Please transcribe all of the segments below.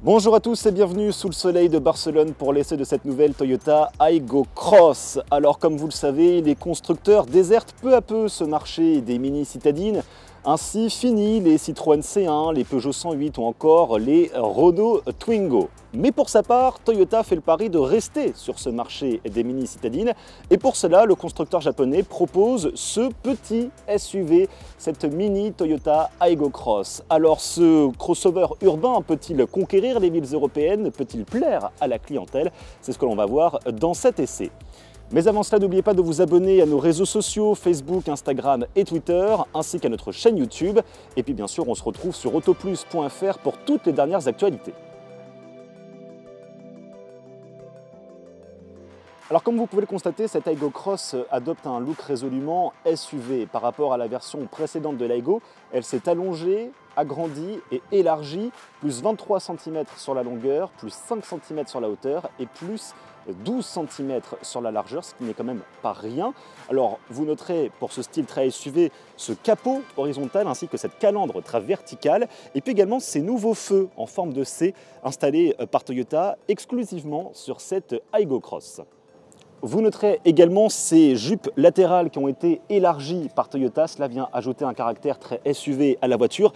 Bonjour à tous et bienvenue sous le soleil de Barcelone pour l'essai de cette nouvelle Toyota Aygo Cross. Alors comme vous le savez, les constructeurs désertent peu à peu ce marché des mini citadines. Ainsi fini les Citroën C1, les Peugeot 108 ou encore les Renault Twingo. Mais pour sa part, Toyota fait le pari de rester sur ce marché des mini citadines et pour cela, le constructeur japonais propose ce petit SUV, cette mini Toyota Aygo Cross. Alors ce crossover urbain peut-il conquérir les villes européennes? Peut-il plaire à la clientèle? C'est ce que l'on va voir dans cet essai. Mais avant cela, n'oubliez pas de vous abonner à nos réseaux sociaux, Facebook, Instagram et Twitter, ainsi qu'à notre chaîne YouTube. Et puis bien sûr, on se retrouve sur autoplus.fr pour toutes les dernières actualités. Alors comme vous pouvez le constater, cette Aygo Cross adopte un look résolument SUV. Par rapport à la version précédente de l'Aygo, elle s'est allongée, agrandie et élargie, plus 23 cm sur la longueur, plus 5 cm sur la hauteur et plus 12 cm sur la largeur, ce qui n'est quand même pas rien. Alors vous noterez pour ce style très SUV ce capot horizontal ainsi que cette calandre très verticale et puis également ces nouveaux feux en forme de C installés par Toyota exclusivement sur cette Aygo Cross. Vous noterez également ces jupes latérales qui ont été élargies par Toyota. Cela vient ajouter un caractère très SUV à la voiture.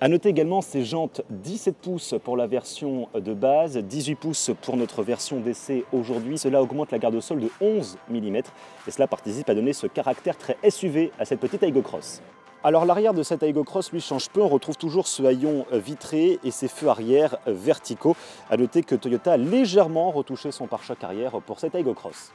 A noter également ces jantes 17 pouces pour la version de base, 18 pouces pour notre version d'essai aujourd'hui. Cela augmente la garde au sol de 11 mm et cela participe à donner ce caractère très SUV à cette petite Aygo Cross. Alors l'arrière de cette Aygo Cross lui change peu, on retrouve toujours ce haillon vitré et ses feux arrière verticaux. A noter que Toyota a légèrement retouché son pare-choc arrière pour cette Aygo Cross.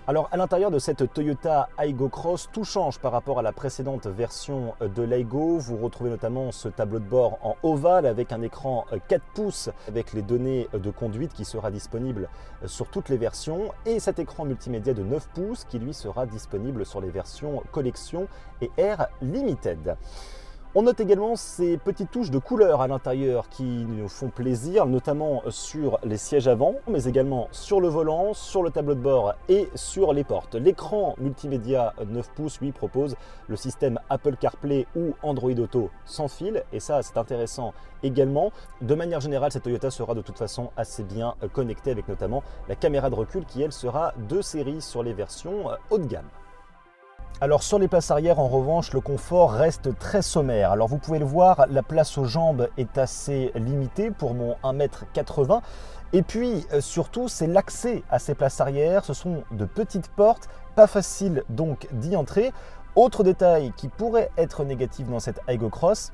Alors à l'intérieur de cette Toyota Aygo Cross, tout change par rapport à la précédente version de l'Aygo. Vous retrouvez notamment ce tableau de bord en ovale avec un écran 4 pouces avec les données de conduite qui sera disponible sur toutes les versions et cet écran multimédia de 9 pouces qui lui sera disponible sur les versions Collection et Air Limited. On note également ces petites touches de couleur à l'intérieur qui nous font plaisir, notamment sur les sièges avant, mais également sur le volant, sur le tableau de bord et sur les portes. L'écran multimédia 9 pouces lui propose le système Apple CarPlay ou Android Auto sans fil, et ça c'est intéressant également. De manière générale, cette Toyota sera de toute façon assez bien connectée avec notamment la caméra de recul qui elle sera de série sur les versions haut de gamme. Alors sur les places arrière en revanche, le confort reste très sommaire. Alors vous pouvez le voir, la place aux jambes est assez limitée pour mon 1,80 m. Et puis surtout, c'est l'accès à ces places arrière. Ce sont de petites portes, pas facile donc d'y entrer. Autre détail qui pourrait être négatif dans cette Aygo Cross,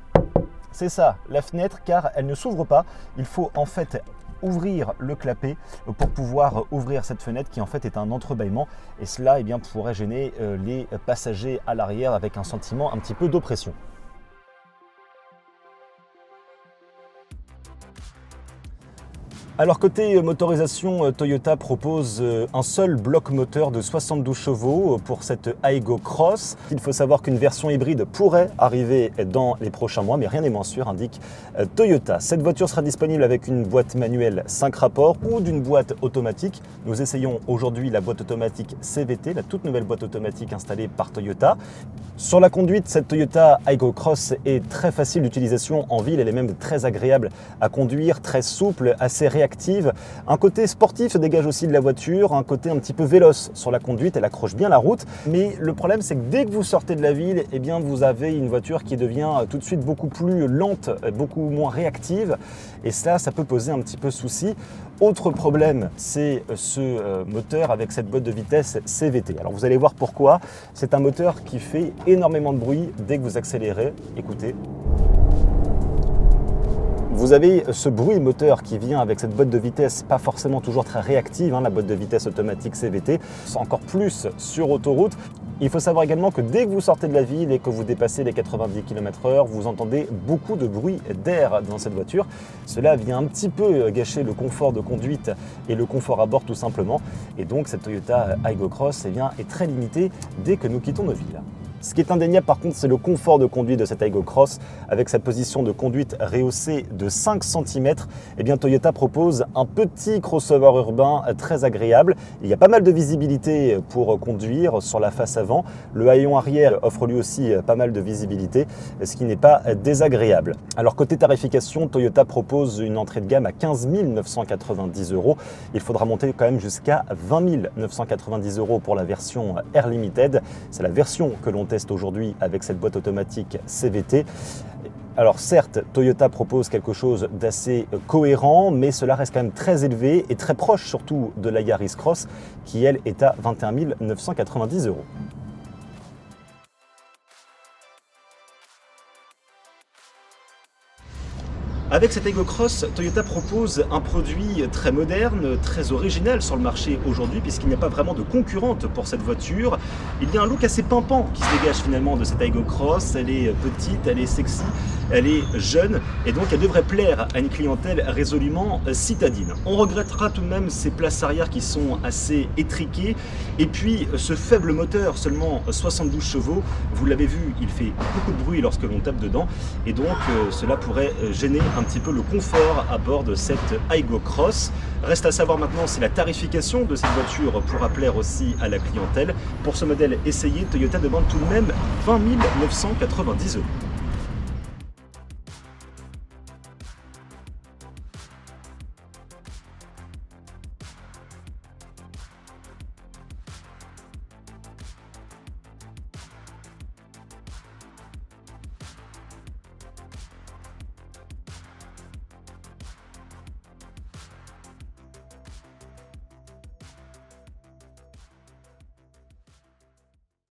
c'est ça, la fenêtre, car elle ne s'ouvre pas. Il faut en fait ouvrir le clapet pour pouvoir ouvrir cette fenêtre qui en fait est un entrebâillement et cela pourrait gêner les passagers à l'arrière avec un sentiment un petit peu d'oppression. Alors côté motorisation, Toyota propose un seul bloc moteur de 72 chevaux pour cette Aygo Cross. Il faut savoir qu'une version hybride pourrait arriver dans les prochains mois, mais rien n'est moins sûr, indique Toyota. Cette voiture sera disponible avec une boîte manuelle 5 rapports ou d'une boîte automatique. Nous essayons aujourd'hui la boîte automatique CVT, la toute nouvelle boîte automatique installée par Toyota. Sur la conduite, cette Toyota Aygo Cross est très facile d'utilisation en ville, elle est même très agréable à conduire, très souple, assez réactive. Un côté sportif se dégage aussi de la voiture, un côté un petit peu véloce sur la conduite, elle accroche bien la route. Mais le problème, c'est que dès que vous sortez de la ville, vous avez une voiture qui devient tout de suite beaucoup plus lente, beaucoup moins réactive. Et ça peut poser un petit peu souci. Autre problème, c'est ce moteur avec cette boîte de vitesse CVT. Alors vous allez voir pourquoi. C'est un moteur qui fait énormément de bruit dès que vous accélérez. Écoutez. Vous avez ce bruit moteur qui vient avec cette boîte de vitesse pas forcément toujours très réactive, la boîte de vitesse automatique CVT, c'est encore plus sur autoroute. Il faut savoir également que dès que vous sortez de la ville et que vous dépassez les 90 km/h, vous entendez beaucoup de bruit d'air dans cette voiture. Cela vient un petit peu gâcher le confort de conduite et le confort à bord tout simplement. Et donc cette Toyota Aygo Cross est très limitée dès que nous quittons nos villes. Ce qui est indéniable par contre, c'est le confort de conduite de cette Aygo Cross. Avec sa position de conduite rehaussée de 5 cm, eh bien, Toyota propose un petit crossover urbain très agréable. Il y a pas mal de visibilité pour conduire sur la face avant. Le haillon arrière offre lui aussi pas mal de visibilité, ce qui n'est pas désagréable. Alors côté tarification, Toyota propose une entrée de gamme à 15 990 €. Il faudra monter quand même jusqu'à 20 990 € pour la version Air Limited. C'est la version que l'on teste aujourd'hui avec cette boîte automatique CVT. Alors certes, Toyota propose quelque chose d'assez cohérent, mais cela reste quand même très élevé et très proche surtout de la Yaris Cross qui elle est à 21 990 €. Avec cette Aygo Cross, Toyota propose un produit très moderne, très original sur le marché aujourd'hui puisqu'il n'y a pas vraiment de concurrente pour cette voiture. Il y a un look assez pimpant qui se dégage finalement de cette Aygo Cross. Elle est petite, elle est sexy, elle est jeune et donc elle devrait plaire à une clientèle résolument citadine. On regrettera tout de même ces places arrière qui sont assez étriquées et puis ce faible moteur, seulement 72 chevaux, vous l'avez vu, il fait beaucoup de bruit lorsque l'on tape dedans et donc cela pourrait gêner un petit peu le confort à bord de cette Aygo Cross. Reste à savoir maintenant si la tarification de cette voiture pourra plaire aussi à la clientèle. Pour ce modèle essayé, Toyota demande tout de même 20 990 €.